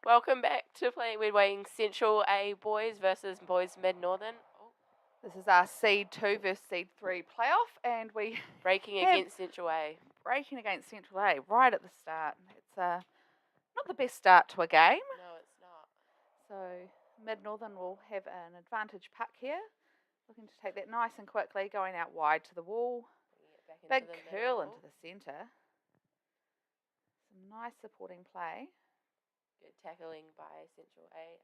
Welcome back to playing Midwaying Central A boys versus boys Mid Northern. Oh, This is our Seed 2 versus Seed 3 playoff, and we breaking have against Central A. breaking against Central A right at the start. It's not the best start to a game, No, it's not. so Mid Northern will have an advantage puck here. Looking to take that nice and quickly, going out wide to the wall. Bring it back Big into the curl middle. into the centre. Some nice supporting play. Good tackling by Central A.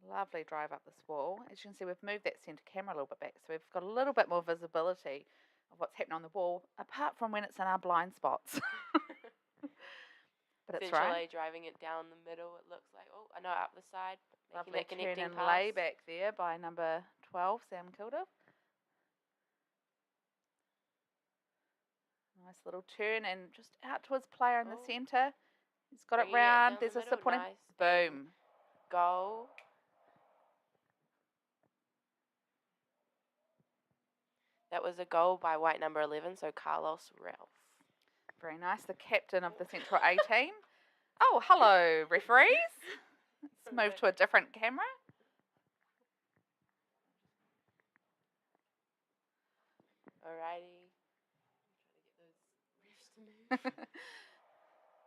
Lovely drive up this wall. As you can see, we've moved that centre camera a little bit back, so we've got a little bit more visibility of what's happening on the wall, apart from when it's in our blind spots. But it's Central right. A driving it down the middle, it looks like. Oh, I know, up the side. Making Lovely that turn connecting and pass. lay back there by number 12, Sam Kilda. Nice little turn and just out to his player in the centre. He's got it Bringing it round. down There's the a middle. supporting. Nice. Boom. Goal. That was a goal by white number 11, so Carlos Ralph. Very nice. The captain of the Central A team. Oh, hello, referees. Let's move to a different camera. Alrighty.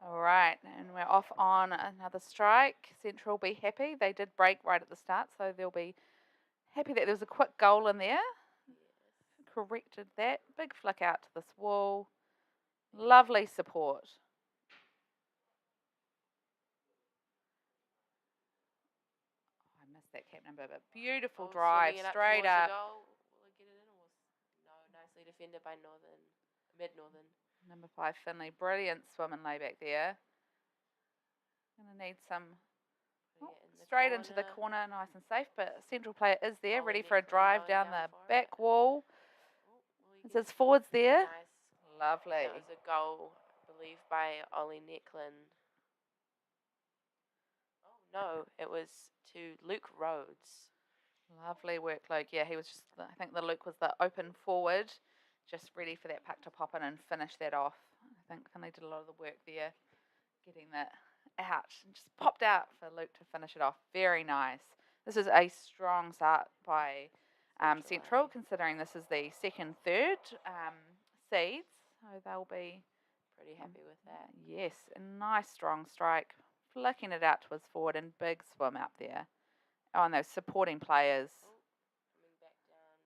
All right, and we're off on another strike. Central will be happy. They did break right at the start, so they'll be happy that there was a quick goal in there. Yes. Corrected that. Big flick out to this wall. Lovely support. I missed that cap number, but beautiful drive straight up. Will it get it in or no? Nicely defended by Mid Northern. Number 5, Finley. Brilliant swim and layback there. Gonna need some straight into the corner, nice and safe. But Central player is there, ready for a drive down the back wall. It says forwards there. Nice. Lovely. That was a goal, I believe, by Ollie Necklin. Oh no, it was to Luke Rhodes. Lovely work, Luke. Yeah, he was just, I think the Luke was the open forward, just ready for that puck to pop in and finish that off. I think Finley did a lot of the work there, getting that out and just popped out for Luke to finish it off. Very nice. This is a strong start by Central, considering this is the second, third seeds. So they'll be pretty happy with that. Yes, a nice strong strike, flicking it out to his forward and big swim out there. Oh, and those supporting players. Coming back down.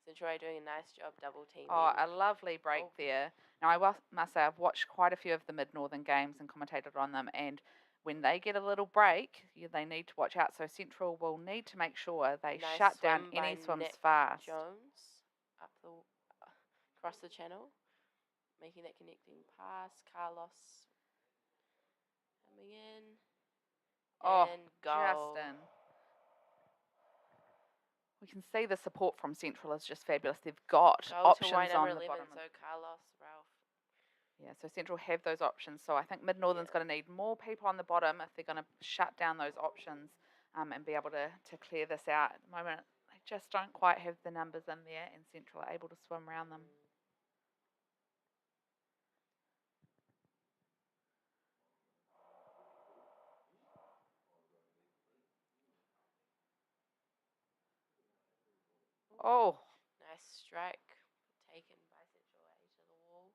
Central doing a nice job double teaming. Oh, a lovely break there. Now, I must say, I've watched quite a few of the Mid-Northern games and commentated on them, and when they get a little break, they need to watch out. So Central will need to make sure they shut down any swims fast. Jones up across the channel, making that connecting pass. Carlos coming in. And goal. Justin. We can see the support from Central is just fabulous. They've got options on the 11, bottom. So Carlos, Ralph. Yeah, so Central have those options. So I think Mid-Northern's going to need more people on the bottom if they're going to shut down those options and be able to clear this out. At the moment, they just don't quite have the numbers in there, and Central are able to swim around them. Oh. Nice strike taken by Central A to the wall.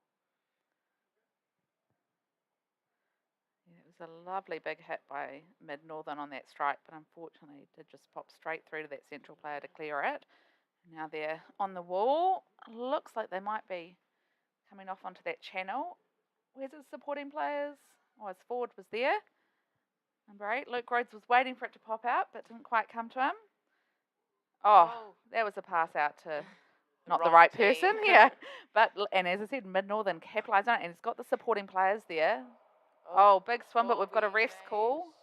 Yeah, it was a lovely big hit by Mid-Northern on that strike, but unfortunately it did just pop straight through to that Central player to clear it. Now they're on the wall. Looks like they might be coming off onto that channel. Where's his supporting players? Oh, his forward was there. Number 8, Luke Rhodes was waiting for it to pop out, but didn't quite come to him. Oh, that was a pass out to not the right person. Yeah, and as I said, Mid-Northern capitalised on it, and it's got the supporting players there. Oh, big swim, but we've got a ref's call.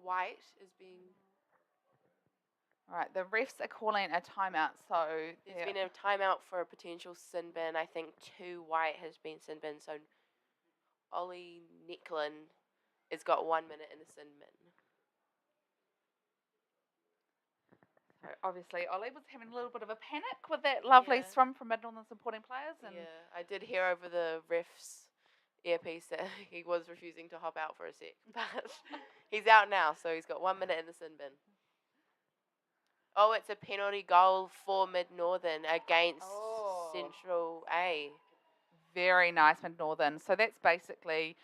White is being. All right, the refs are calling a timeout, so there's been a timeout for a potential sin bin. I think 2 white has been sin bin, so Ollie Necklin has got 1 minute in the sin bin. So obviously Ollie was having a little bit of a panic with that lovely Yeah. swim from Mid-Northern supporting players. And Yeah, I did hear over the ref's earpiece that he was refusing to hop out for a sec, but he's out now, so he's got 1 minute in the sin bin. Oh, it's a penalty goal for Mid-Northern against Central A. very nice Mid-Northern. So that's basically,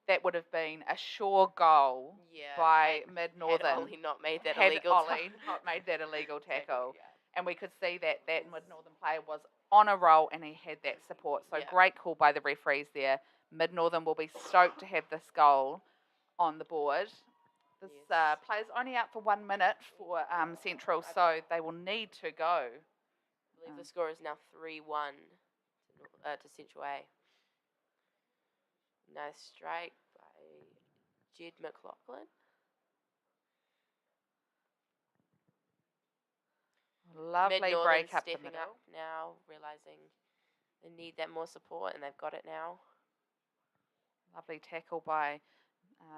that would have been a sure goal by Mid-Northern. Had Ollie not made that Had illegal Ollie not made that illegal tackle. And we could see that that Mid-Northern player was on a roll and he had that support. So great call by the referees there. Mid-Northern will be stoked to have this goal on the board. This player's only out for 1 minute for Central, so they will need to go. I believe the score is now 3-1 to Central A. Nice strike by Jed McLaughlin. Lovely Mid-Northern break up the stepping middle. up now, realising they need that more support, and they've got it now. Lovely tackle by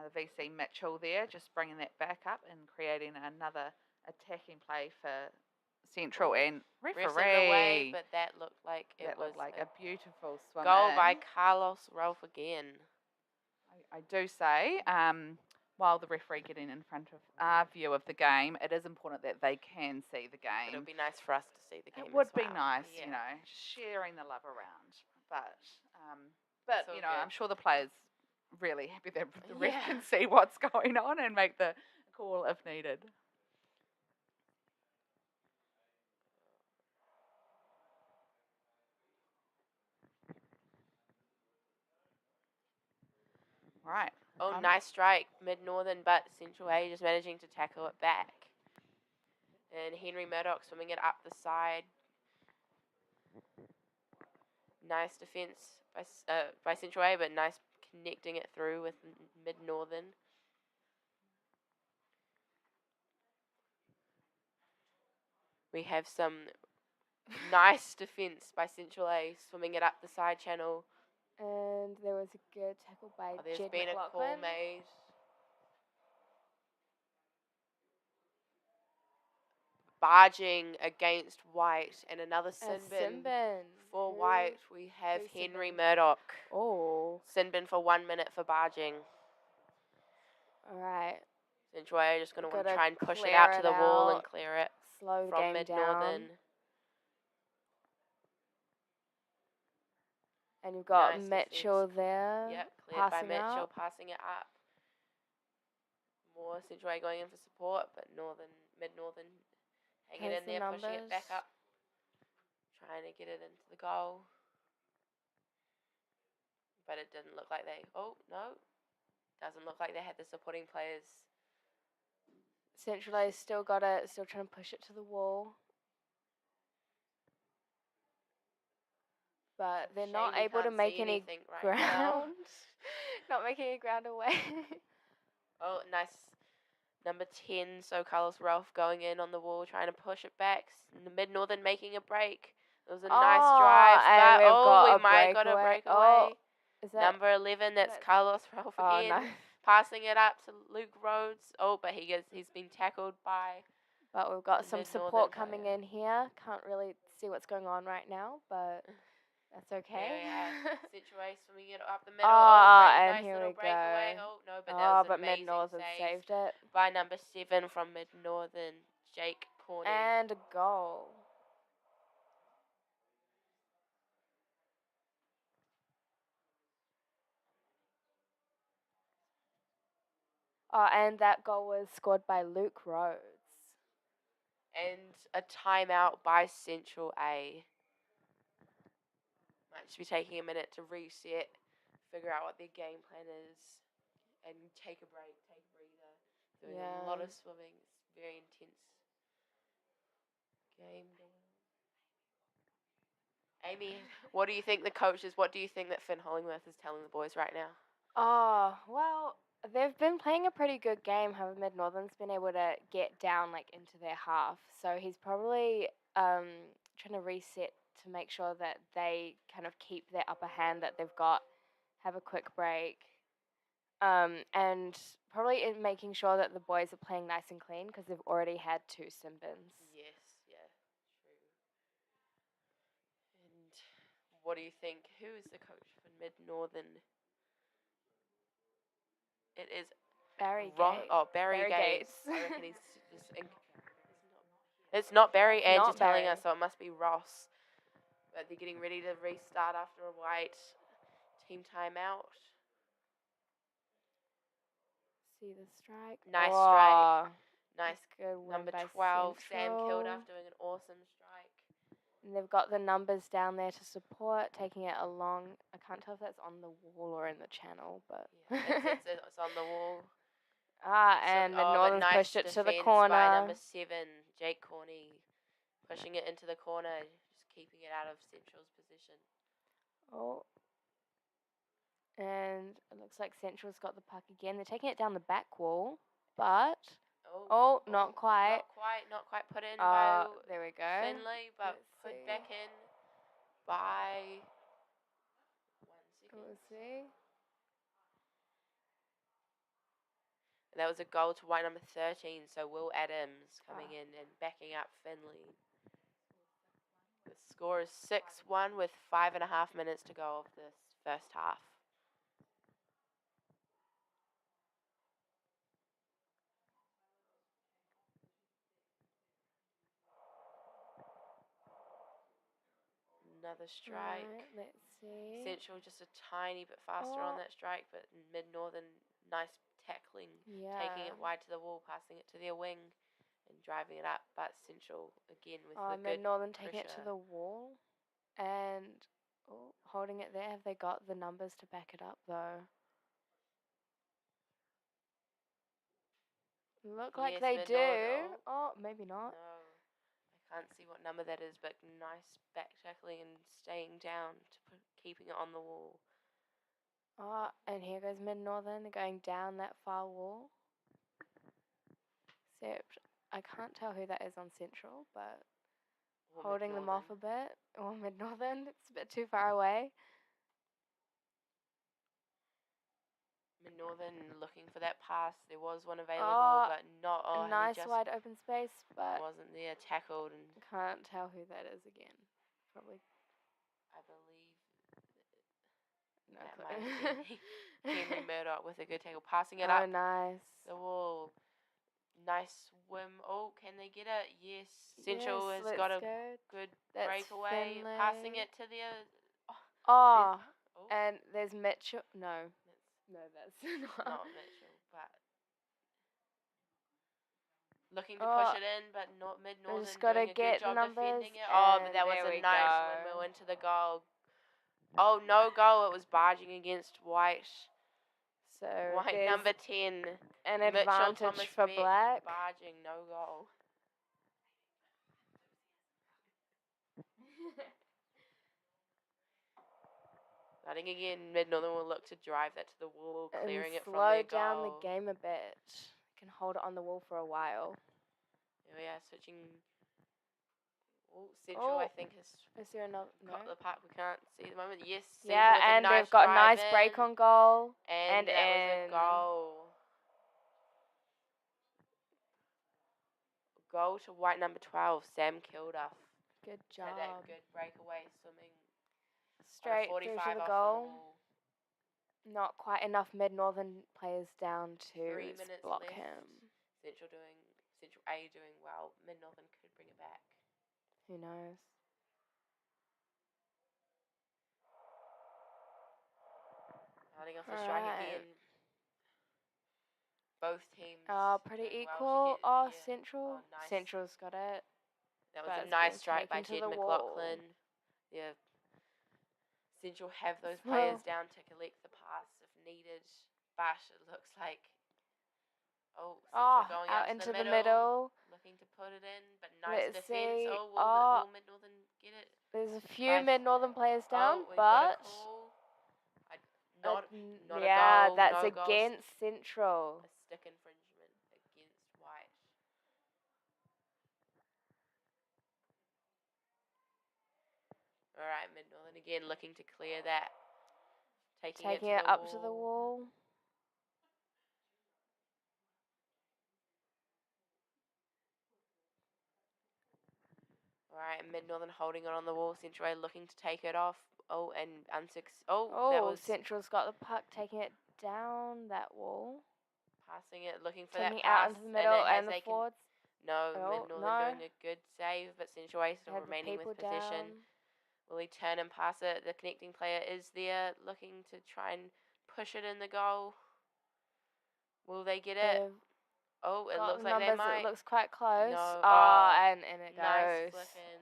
the VC Mitchell there, just bringing that back up and creating another attacking play for Central. And referee. Away, but that looked like looked like a beautiful swim goal in. by Carlos Ralph again. I do say, while the referee getting in front of our view of the game, it is important that they can see the game. It would be nice for us to see the game. It would as well. be nice, you know, sharing the love around. But you know, I'm sure the players really happy that the ref can see what's going on and make the call if needed. Right. Oh, nice strike, Mid-Northern, but Central A just managing to tackle it back. And Henry Murdoch swimming it up the side. Nice defence by Central A, but nice connecting it through with Mid-Northern. We have some nice defence by Central A, swimming it up the side channel. And there was a good tackle by There's Jed been McLaughlin. a call made. Barging against White and another sin bin. For White, we have Henry Murdoch. Oh. Sin bin for 1 minute for barging. Alright. Central A just going to want to try and push it out to the wall and clear it. Slow the from game Mid-Northern. down. And you've got Nice Mitchell defense. there. Yep, cleared by Mitchell, up. passing it up. More Central A going in for support, but Mid-Northern hanging in there, pushing it back up. Trying to get it into the goal. But it didn't look like they... Oh, no. Doesn't look like they had the supporting players. Central A's still got it, still trying to push it to the wall. But they're not able to make any ground. Not making any ground away. Oh, nice. Number 10, so Carlos Ralph going in on the wall, trying to push it back. The Mid-Northern making a break. It was a nice drive. But, we might have got a breakaway. Oh, is that number 11, that's Carlos Ralph again. No. Passing it up to Luke Rhodes. Oh, but he's been tackled by... But we've got some support coming in here. Can't really see what's going on right now, but... That's okay. Yeah. Central A swimming it up the middle. And nice here little we breakaway. go. Oh, no, but that was but amazing Mid-Northern saved it. by number 7 from Mid-Northern, Jake Corney. And a goal. And that goal was scored by Luke Rhodes. And a timeout by Central A. Might just be taking a minute to reset, figure out what their game plan is, and take a break, take a breather. Doing a lot of swimming. It's very intense game now. Amy, what do you think what do you think that Finn Hollingworth is telling the boys right now? Well, they've been playing a pretty good game. However, Mid-Northern's been able to get down into their half. So he's probably trying to reset to make sure that they kind of keep their upper hand that they've got, have a quick break, and probably in making sure that the boys are playing nice and clean because they've already had 2 sin bins. Yes. What do you think? Who is the coach for Mid Northern? It is Barry Ross. Gates. Oh, Barry Barry Gates. Gates. I reckon he's just. It's not Barry. It's Ange not is telling Barry. us, so it must be Ross. But they're getting ready to restart after a white team timeout. See the strike. Nice strike. Oh, Nice. that's good win Number by 12, Sam Central. Kilduff doing an awesome strike. And they've got the numbers down there to support, taking it along. I can't tell if that's on the wall or in the channel, but Yeah, it's on the wall. and but Northern's nice pushed it to the defense corner. by number 7, Jake Corney, pushing it into the corner, just keeping it out of Central's position. Oh. And it looks like Central's got the puck again. They're taking it down the back wall, but not quite. Not quite put in by There we go. Finley, but Let's put see. back in by 1 second. We'll see. And that was a goal to white number 13, so Will Adams coming in and backing up Finley. The score is 6-1 with 5.5 minutes to go of this first half. Another strike. Right, let's see. Central just a tiny bit faster on that strike, but Mid Northern, nice tackling, taking it wide to the wall, passing it to their wing, and driving it up. But Central again with the Mid good Northern taking it to pressure. the wall, and holding it there. Have they got the numbers to back it up though? Look like Yes, they Mid do. Northern. Oh, maybe not. No, I can't see what number that is, but nice back tackling and staying down to keeping it on the wall. Oh, and here goes Mid Northern. They're going down that far wall. Except I can't tell who that is on Central, but Or holding them off a Mid-Northern. bit. Or Mid Northern. It's a bit too far away. Mid Northern looking for that pass. There was one available, but not. A nice wide open space, but wasn't there. Tackled and can't tell who that is again. Probably. I believe No that clue. might have been Henry Murdoch with a good tackle, passing it Oh, up nice. the wall. Nice swim. Oh, can they get it? Yes. Central Yes, has got a let's go. good That's breakaway, Finlay. passing it to the. Oh, Oh, and there's Mitchell. No, that's not. not Mitchell, but looking to push it in, but not Mid Northern just gotta doing a get good job numbers, defending it. Oh, but and that was there a we nice go. windmill into the goal. Oh, no goal. It was barging against White. So White there's number 10. an Mitchell advantage Thomas for Beck Black. barging, no goal. Starting again, Mid Northern will look to drive that to the wall, clearing And it from their slow down the goal. game a bit. Can hold it on the wall for a while. There we are, switching. Oh, Central, I think, has Is there another? No. got the puck. We can't see at the moment. Yes, Central Yeah, with a and nice they've got a drive nice break in, on goal. and that was a in. goal. Goal to white number 12, Sam Kilduff. Good Had job. that good breakaway swimming. Straight on a through 45 to the off goal. the wall. Not quite enough Mid Northern players down to 3 minutes block left. him. Central A doing well. Mid Northern could bring it back. Who knows? Starting off the strike again. Both teams. Pretty doing equal. well to get Central. nice. Central's got it. That but was a it's nice been strike by taken to Jed the wall. McLaughlin. Yeah. Central have those Well- players down to collect the pass if needed. But it looks like Central going out out into to the middle. looking to put it in, but nice Let's defense. see. Will Mid Northern get it? There's a few Nice. Mid Northern players down, we've got but a call. Not a yeah, goal, that's no goal. against Central. A stick infringement against White. All right, Mid Northern again looking to clear that. Taking Taking it up to the wall. All right, Mid Northern holding it on the wall. Central A looking to take it off. Oh, and that Oh, was Central's got the puck, taking it down that wall, passing it, looking for taking that it out pass, into the middle, it has and the taken. forwards No, Oh, Mid Northern no. doing a good save, but Central A still had the remaining people with possession. down. Will he turn and pass it? The connecting player is there, looking to try and push it in the goal. Will they get it? They've Oh, it got looks the like they numbers. might. It looks quite close. No. And it Nice goes. flicking.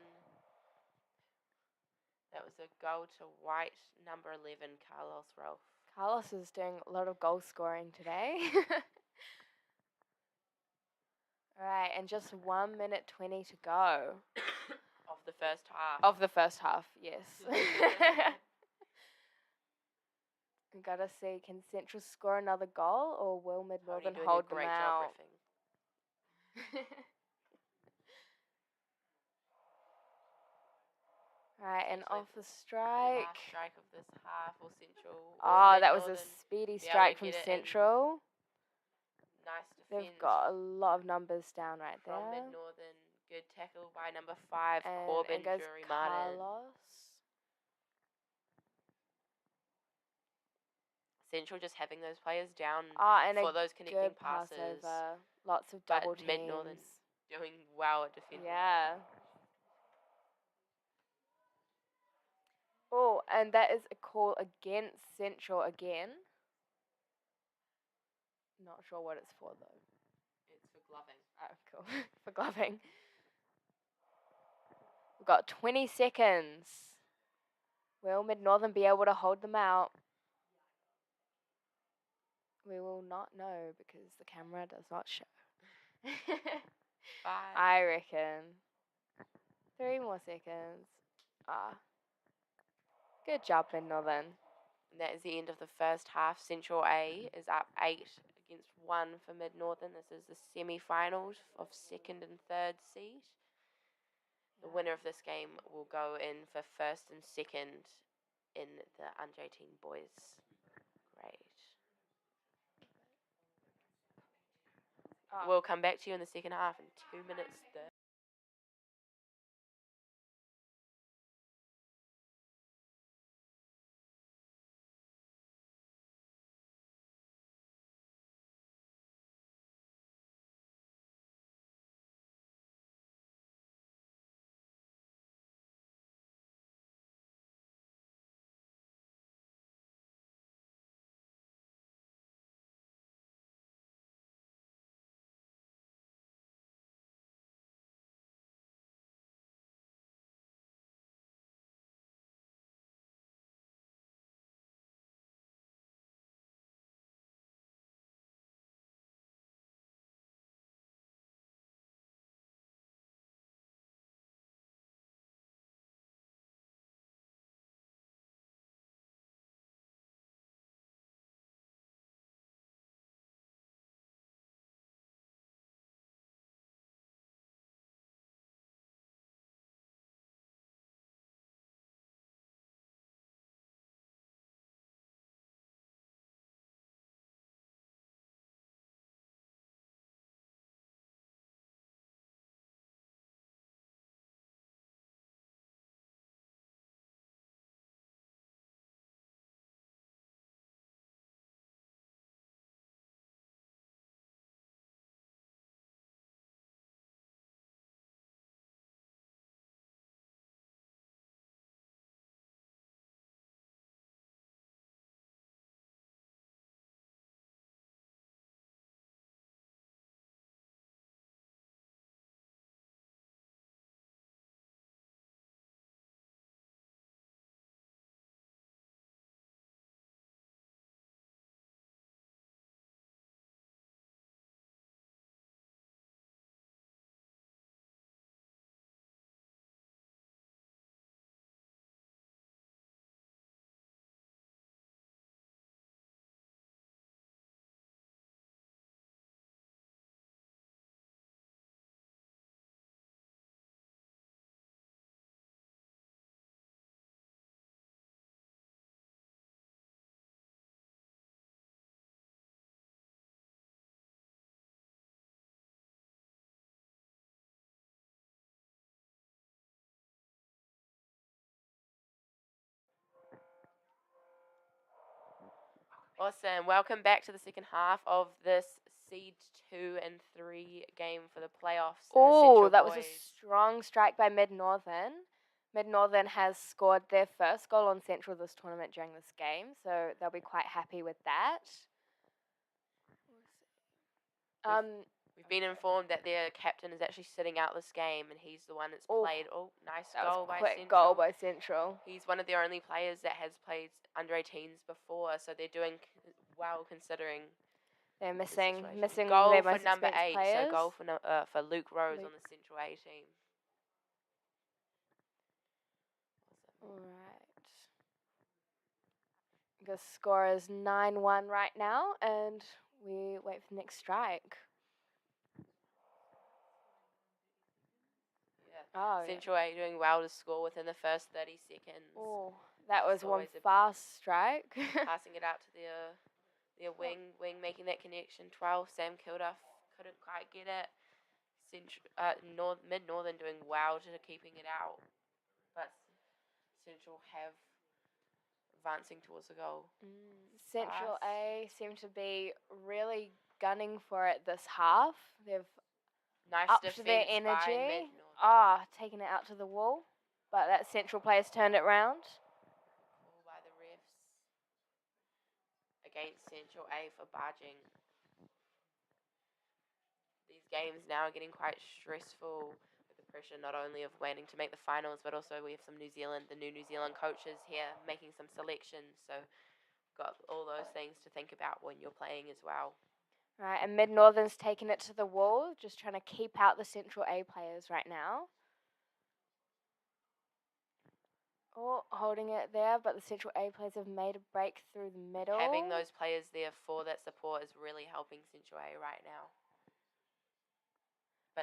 That was a goal to white number 11, Carlos Rolfe. Carlos is doing a lot of goal scoring today. Right, and just 1 minute 20 to go. Of the first half. Of the first half, yes. We gotta see, can Central score another goal or will Mid Tony Northern doing hold a them great out? job riffing. Right, and Essentially off the strike. Last strike of this half, or Central. Oh, Mid that was a Northern speedy be able to strike from get it in. Central. Nice They've defence got a lot of numbers down right from there. Mid Northern. Good tackle by number 5, And Corbin in goes Jury Martin. Carlos. Central just having those players down And for a those connecting good pass passes. over. Lots of But double Mid Northern teams. doing well at defending. Yeah. Oh, and that is a call against Central again. Not sure what it's for though. It's for gloving. Oh, cool. For gloving. We've got 20 seconds. Will Mid Northern be able to hold them out? We will not know because the camera does not show. 5. I reckon 3 more seconds. Good job, Mid Northern. And that is the end of the first half. Central A is up 8 against 1 for Mid Northern. This is the semi-finals of second and third seed. The winner of this game will go in for first and second in the under 18 boys grade. We'll come back to you in the second half in 2 minutes. Awesome. Welcome back to the second half of this seed 2 and 3 game for the playoffs. Oh, that was a strong strike by Mid Northern. Mid Northern has scored their first goal on Central this tournament during this game, so they'll be quite happy with that. We've been informed that their captain is actually sitting out this game, and he's the one that's played. Oh, nice that goal was by a quick Central. goal by Central. He's one of the only players that has played under 18s before, so they're doing well considering. They're the missing situation. Goal their for most number experienced 8, players. so goal for Luke Rose on Luke. the Central A team. Alright. The score is 9-1 right now, and we wait for the next strike. Yeah. Oh, Central A doing well to score within the first 30 seconds. Oh, that was It's one always a- fast strike. Passing it out to their wing making that connection. 12, Sam Kilduff couldn't quite get it. Mid Northern doing well to keeping it out, but Central have advancing towards the goal. Central Fast. A seem to be really gunning for it this half. They've Nice upped defense their by Mid energy. Northern. Taking it out to the wall. But that Central player's turned it round. Call by the refs against Central A for barging. These games now are getting quite stressful with the pressure not only of waiting to make the finals, but also we have the new New Zealand coaches here making some selections. So got all those things to think about when you're playing as well. Right, and Mid Northern's taking it to the wall, just trying to keep out the Central A players right now. Oh, holding it there, but the Central A players have made a break through the middle. Having those players there for that support is really helping Central A right now.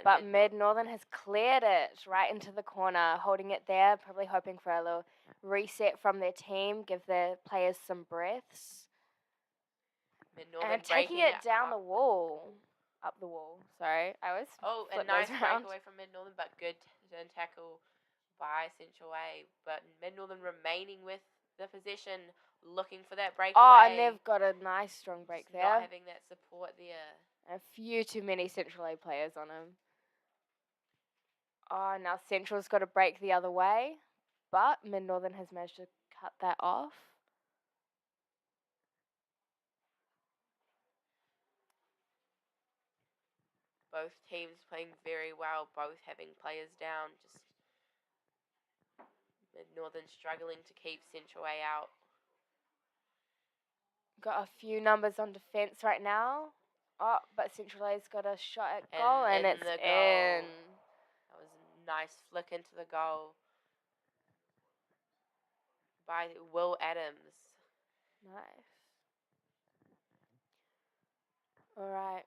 But Mid Northern has cleared it right into the corner, holding it there, probably hoping for a little reset from their team, give their players some breaths. And taking it down the wall. Up the wall, sorry. I was. Oh, a nice breakaway from Mid Northern, but good tackle by Central A. But Mid Northern remaining with the possession, looking for that breakaway. Oh, and they've got a nice strong break Just there. Not having that support there. A few too many Central A players on him. Oh, now Central's got to break the other way, but Mid Northern has managed to cut that off. Both teams playing very well, both having players down. Just Mid Northern struggling to keep Central A out. Got a few numbers on defence right now. Oh, but Central A's got a shot at goal, and it's the in. That was a nice flick into the goal by Will Adams. Nice. All right.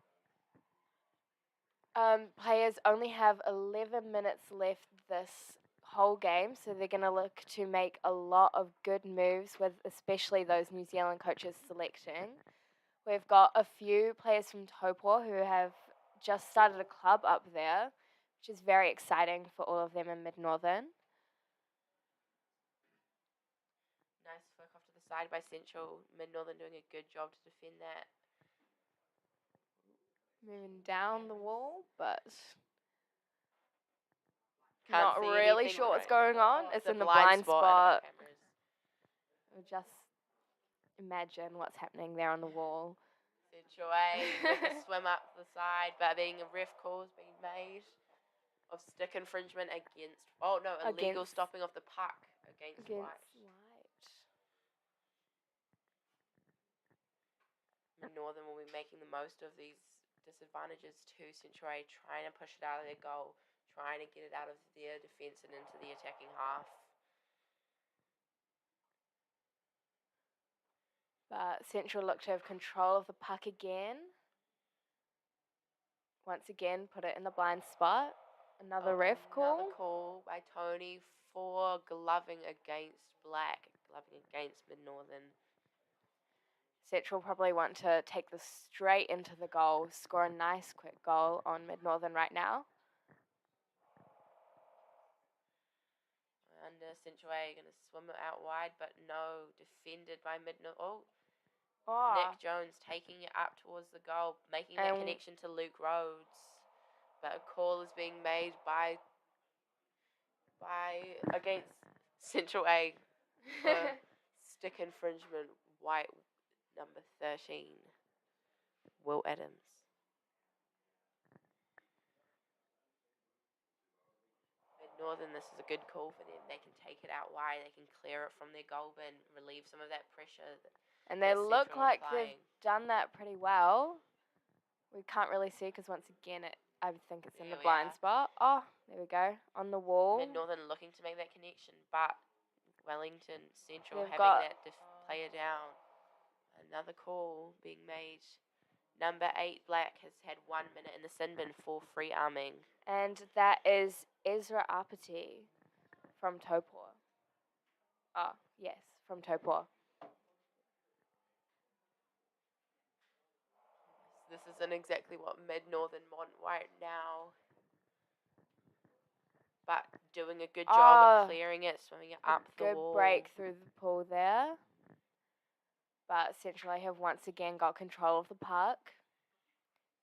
Players only have 11 minutes left this whole game, so they're going to look to make a lot of good moves, with especially those New Zealand coaches selecting. We've got a few players from Taupo who have just started a club up there, which is very exciting for all of them in Mid Northern. Nice flick off to the side by Central. Mid Northern doing a good job to defend that. Moving down the wall, but Can't not see really anything sure what's right going on. now. It's in the blind spot. in the cameras. Just imagine what's happening there on the wall. Central A with a swim up the side, but being a ref call's being made of stick infringement against. Oh no, illegal stopping of the puck against White. Northern will be making the most of these disadvantages to Central A, trying to push it out of their goal, trying to get it out of their defence and into the attacking half. But Central look to have control of the puck again. Once again, put it in the blind spot. Another ref call. Another call by Tony for gloving against Black, gloving against Mid Northern. Central probably want to take this straight into the goal, score a nice quick goal on Mid Northern right now. Under Central A, going to swim it out wide, but no, defended by Mid Northern. Oh, Oh. Nick Jones taking it up towards the goal, making that And- connection to Luke Rhodes. But a call is being made by against Central A for stick infringement. White number 13, Will Adams. Northern, this is a good call for them. They can take it out wide. They can clear it from their goal bin, relieve some of that pressure. And they that look Central are like applying. they've done that pretty well. We can't really see because once again, I think it's in There the we blind are. spot. Oh, there we go. On the wall. Mid Northern looking to make that connection, but Wellington Central They've having got- that player down. Another call being made. Number 8 Black has had 1 minute in the sin bin for free arming. And that is Ezra Apathy from Topor. Oh, yes, from Topor. This isn't exactly what Mid Northern want right now. But doing a good job of clearing it, swimming it up the Good wall. break through the pool there. But Central A have once again got control of the park.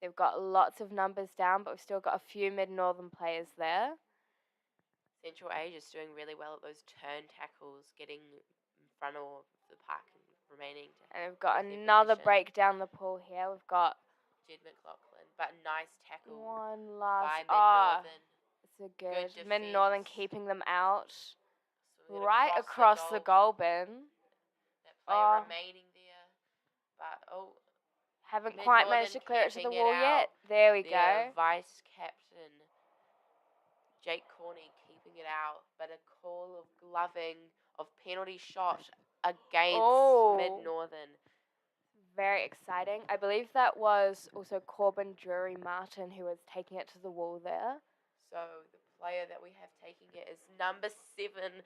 They've got lots of numbers down, but we've still got a few Mid-Northern players there. Central A just doing really well at those turn tackles, getting in front of the park and remaining. And we've got with their another possession. break down the pool here. We've got Jed McLaughlin, but nice tackle one by last. Mid-Northern. It's a good defense. Mid-Northern keeping them out. Swinging Right across the goal bin. That player Oh. remaining there. But, Haven't quite Mid-Northern managed to clear it to the keeping it wall yet. out. There we their go. vice captain, Jake Corney, keeping it out. But a call of gloving, of penalty shot against Mid-Northern. Very exciting. I believe that was also Corbin Drury Martin who was taking it to the wall there. So the player that we have taking it is number 7.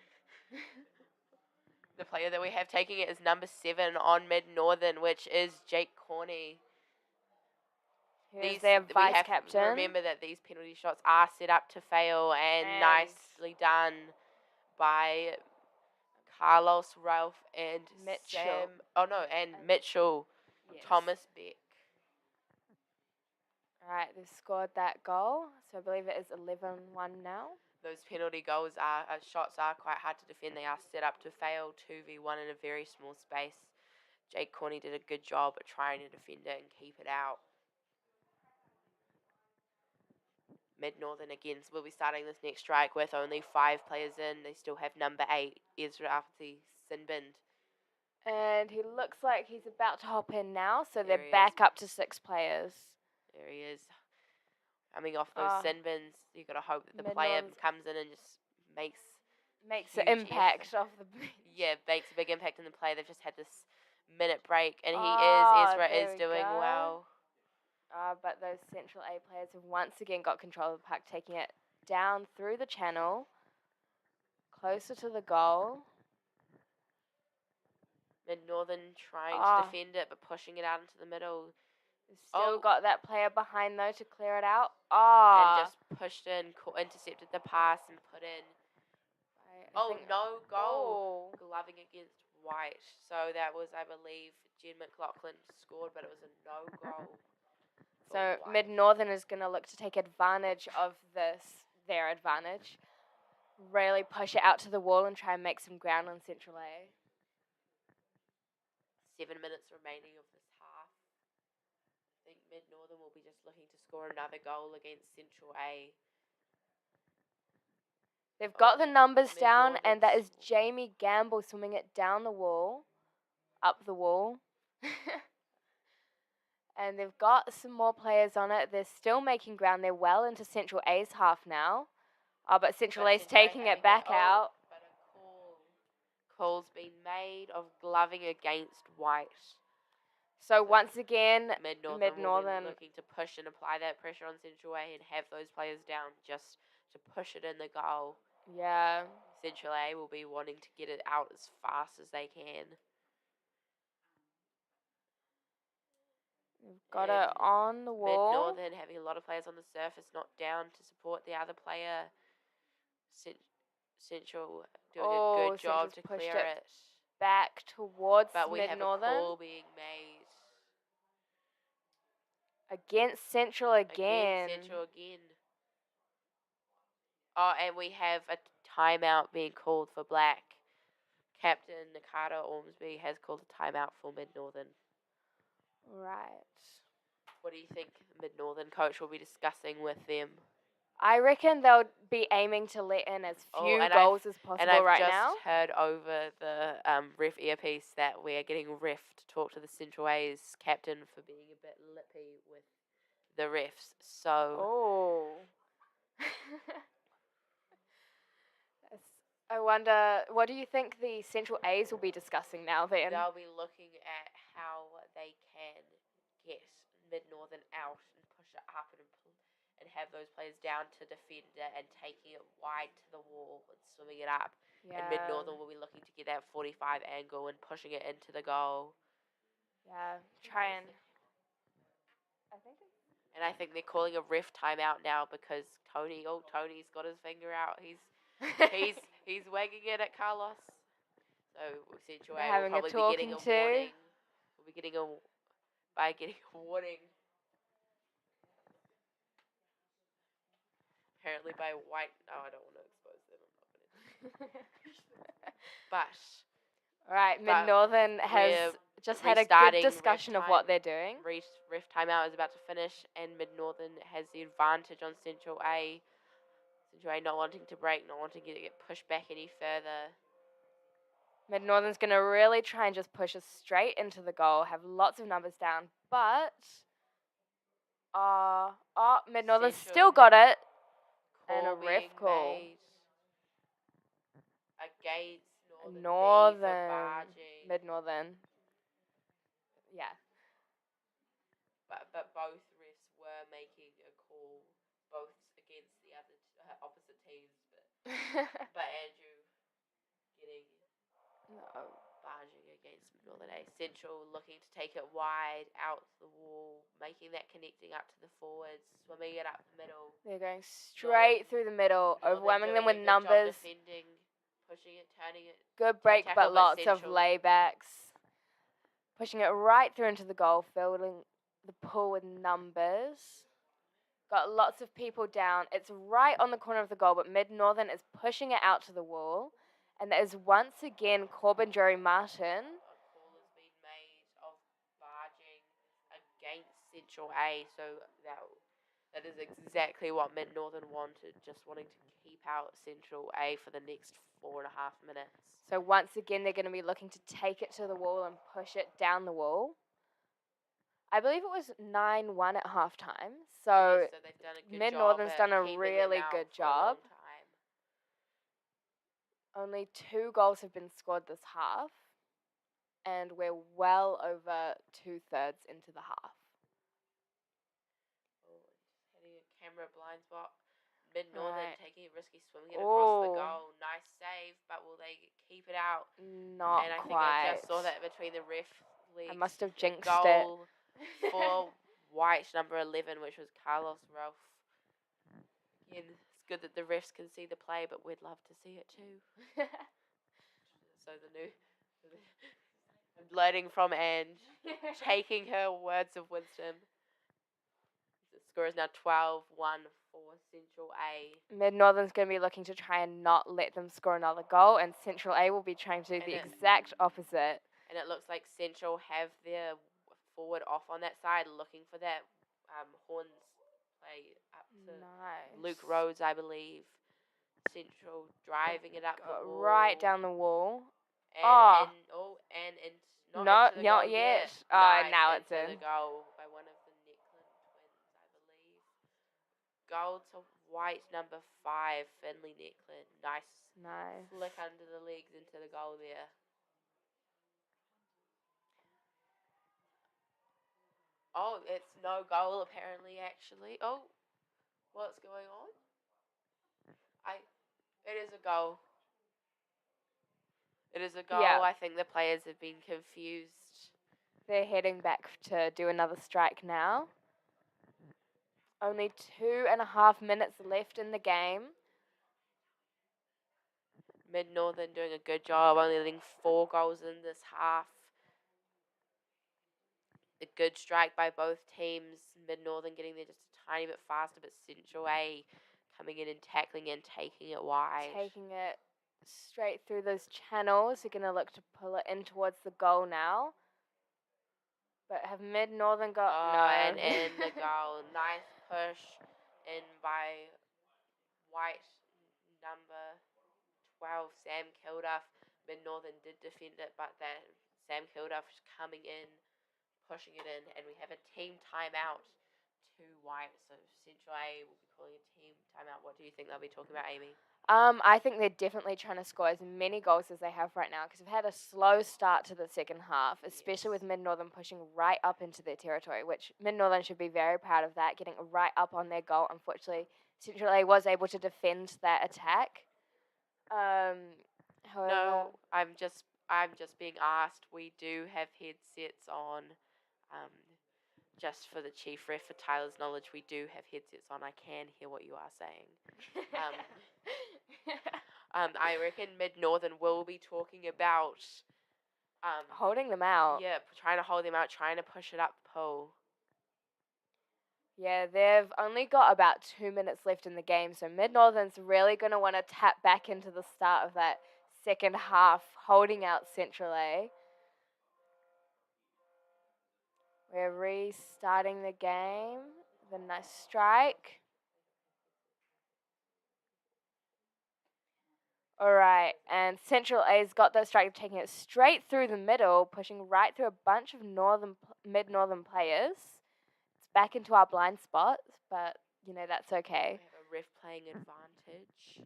The player that we have taking it is number 7 on Mid-Northern, which is Jake Corney. Who's their vice captain. Remember that these penalty shots are set up to fail, and nicely done by Carlos, Ralph, and Mitchell. Mitchell. Yes. Thomas Beck. Alright, they've scored that goal. So I believe it is 11-1 now. Those penalty shots are quite hard to defend. They are set up to fail 2v1 in a very small space. Jake Corney did a good job at trying to defend it and keep it out. Mid-Northern again will be starting this next strike with only 5 players in. They still have number 8, Ezra Apathy, Sinbind. And he looks like he's about to hop in now, so There they're he back up to 6 players. There he is. Coming off those sin bins, you got to hope that the player Mid-Northern's comes in and just makes an huge impact effort. off the Yeah, makes a big impact in the play. They've just had this minute break, and there Ezra is we doing go. well. But those Central A players have once again got control of the puck, taking it down through the channel, closer to the goal. Mid-Northern trying to defend it, but pushing it out into the middle. They've still got that player behind, though, to clear it out. And just pushed in, intercepted the pass, and put in. No goal. Gloving against White. So that was, I believe, Jed McLaughlin scored, but it was a no goal. So Mid-Northern is going to look to take advantage of their advantage. Really push it out to the wall and try and make some ground on Central A. 7 minutes remaining of this half. I think Mid-Northern will be just looking to score another goal against Central A. They've got the numbers down, and that is Mid-Northern's- Jamie Gamble swimming it down the wall, up the wall. And they've got some more players on it. They're still making ground. They're well into Central A's half now. But Central A's taking it back out. But a call's been made of gloving against White. So once again, Mid-Northern will be Mid-Northern looking to push and apply that pressure on Central A and have those players down just to push it in the goal. Yeah. Central A will be wanting to get it out as fast as they can. We've got it on the wall. Mid-Northern having a lot of players on the surface, not down to support the other player. Central doing a good job to clear it. back towards But we have a Mid-Northern. call being made Against Central again. against Central again. Oh, and we have a timeout being called for Black. Captain Nakata Ormsby has called a timeout for Mid-Northern. Right. What do you think Mid-Northern coach will be discussing with them? I reckon they'll be aiming to let in as few and goals as And possible I've right just now. heard over the ref earpiece that we are getting ref to talk to the Central A's captain for being a bit lippy with the refs. So Oh. I wonder, what do you think the Central A's will be discussing now then? they'll be looking at how they can get Mid-Northern out and push it up and have those players down to defend it and taking it wide to the wall and swimming it up. And Mid-Northern will be looking to get that 45 angle and pushing it into the goal. Yeah, try and... I think they're calling a ref timeout now because Tony's got his finger out. He's wagging it at Carlos. So Central A will probably be getting a warning. We'll be getting a warning. Apparently by White. No, I don't want to expose them. I'm not going to. But Right, Mid-Northern has just had a good discussion of what they're doing. Ref timeout is about to finish, and Mid-Northern has the advantage on Central A. Central A not wanting to break, not wanting to get pushed back any further. Mid-Northern's going to really try and just push us straight into the goal, have lots of numbers down, but... Mid-Northern's still got it. And a ref call. Against Northern. Mid-Northern. Yeah. But both refs were making a call, both against the other opposite teams. But Andrew getting barging against Northern A. Central looking to take it wide out the wall, making that connecting up to the forwards, swimming it up the middle. They're going straight through the middle, overwhelming them with numbers. Defending, pushing it, turning it. Good break, but lots of laybacks. Pushing it right through into the goal, filling the pool with numbers. Got lots of people down. It's right on the corner of the goal, but Mid-Northern is pushing it out to the wall. And that is once again Corbin Jury Martin. A call has been made of barging against Central A, so that is exactly what Mid-Northern wanted, just wanting to keep out Central A for the next 4.5 minutes. So once again, they're going to be looking to take it to the wall and push it down the wall. I believe it was 9-1 at halftime. So, so they've done a good Mid-Northern's job done a really good job. Only 2 goals have been scored this half. And we're well over 2/3 into the half. Hitting a camera blind spot. Mid-Northern taking a risky swing, across the goal. Nice save, but will they keep it out? Not and I quite. think I just saw that between the ref leagues. I must have jinxed goal for White number 11, which was Carlos Ralph. Again, it's good that the refs can see the play, but we'd love to see it too. So learning from Ange, taking her words of wisdom. The score is now 12-1 for Central A. Mid-Northern's going to be looking to try and not let them score another goal, and Central A will be trying to do the exact opposite. And it looks like Central have their forward off on that side, looking for that Horns play up to Luke Rhodes, I believe. Central driving it up the wall. Right down the wall. Not yet. Nice, now it's into in. The goal by one of the Nicklin twins, I believe. Goal to White number 5, Finley Nicklin. Nice. Flick under the legs into the goal there. Oh, it's no goal apparently. Actually, what's going on? It is a goal. It is a goal. Yeah. I think the players have been confused. They're heading back to do another strike now. Only 2.5 minutes left in the game. Mid Northern doing a good job, only letting 4 goals in this half. A good strike by both teams. Mid Northern getting there just a tiny bit faster, but Central A coming in and tackling and taking it wide. Taking it straight through those channels. They're going to look to pull it in towards the goal now. But have Mid Northern got no? And in the goal. Nice push in by White number 12, Sam Kilduff. Mid Northern did defend it, but that Sam Kilduff coming in, pushing it in, and we have a team timeout to White. So Central A will be calling a team timeout. What do you think they'll be talking about, Amy? I think they're definitely trying to score as many goals as they have right now because they've had a slow start to the second half, especially with Mid Northern pushing right up into their territory, which Mid Northern should be very proud of that, getting right up on their goal. Unfortunately, Central A was able to defend that attack. However, No, I'm just being asked. We do have headsets on. Just for the chief ref, for Tyler's knowledge, we do have headsets on. I can hear what you are saying. I reckon Mid Northern will be talking about holding them out. Yeah, trying to hold them out, trying to push it up the pole. Yeah, they've only got about 2 minutes left in the game, so Mid Northern's really going to want to tap back into the start of that second half, holding out Central A. We're restarting the game. The nice strike. Alright, and Central A's got that strike, taking it straight through the middle, pushing right through a bunch of mid-northern players. It's back into our blind spot, but, that's okay. We have a ref playing advantage.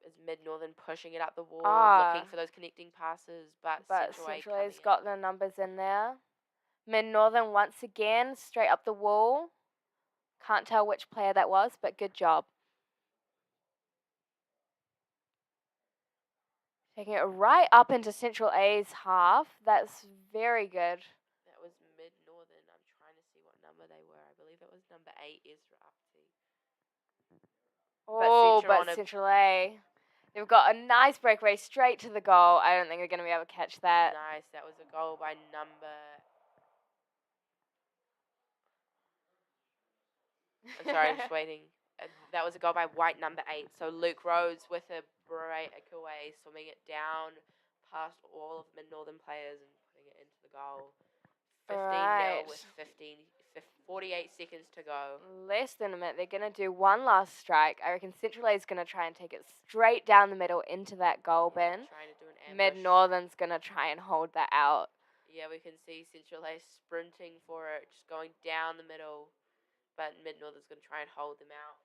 Is Mid Northern pushing it up the wall, looking for those connecting passes, but Central A's got the numbers in there. Mid Northern once again, straight up the wall. Can't tell which player that was, but good job. Taking it right up into Central A's half. That's very good. That was Mid Northern. I'm trying to see what number they were. I believe it was number 8, Ezra Upti. But Central A. They've got a nice breakaway straight to the goal. I don't think they're going to be able to catch that. Nice. That was a goal by number... I'm sorry, I'm just waiting. That was a goal by White, number 8. So Luke Rhodes with a breakaway, swimming it down past all of Mid Northern players and putting it into the goal. 15-0 with 48 seconds to go. Less than a minute. They're going to do one last strike. I reckon Central A is going to try and take it straight down the middle into that goal bin. Trying to do an ambush. Mid Northern's going to try and hold that out. Yeah, we can see Central A sprinting for it, just going down the middle. But Mid Northern's going to try and hold them out.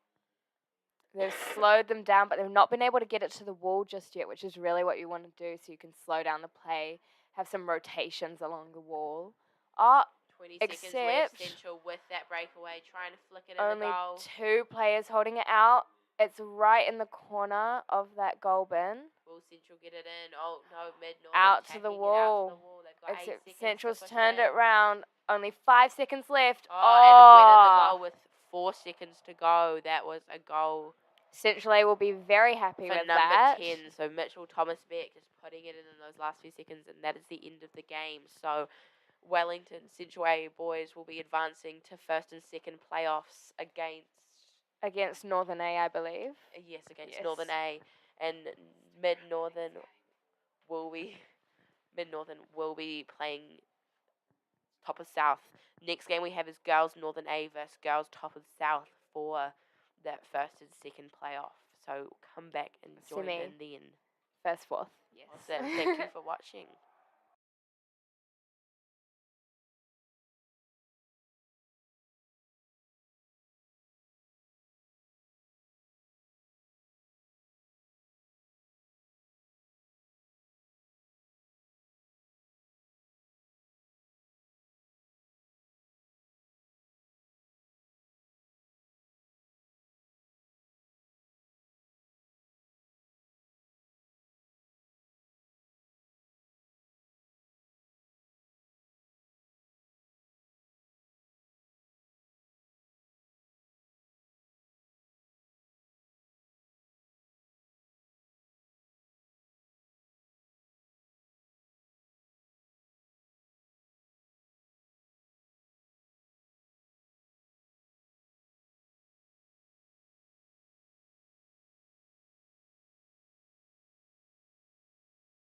They've slowed them down, but they've not been able to get it to the wall just yet, which is really what you want to do so you can slow down the play, have some rotations along the wall. 20 seconds left, Central with that breakaway, trying to flick it in the goal. Only 2 players holding it out. It's right in the corner of that goal bin. Will Central get it in? Oh, no, Mid Northern out to the wall. They've got 8 seconds Central's to push turned it it round. Only 5 seconds left. And it went in the goal with 4 seconds to go. That was a goal. Central A will be very happy with that. For number 10, so Mitchell Thomas Beck just putting it in those last few seconds, and that is the end of the game. So Wellington Central A boys will be advancing to first and second playoffs against Northern A, I believe. Yes, against Northern A, and Mid Northern will be playing top of South. Next game we have is Girls Northern A versus Girls Top of South for that first and second playoff. So come back and join in then. First, fourth. Yes. Awesome. Thank you for watching.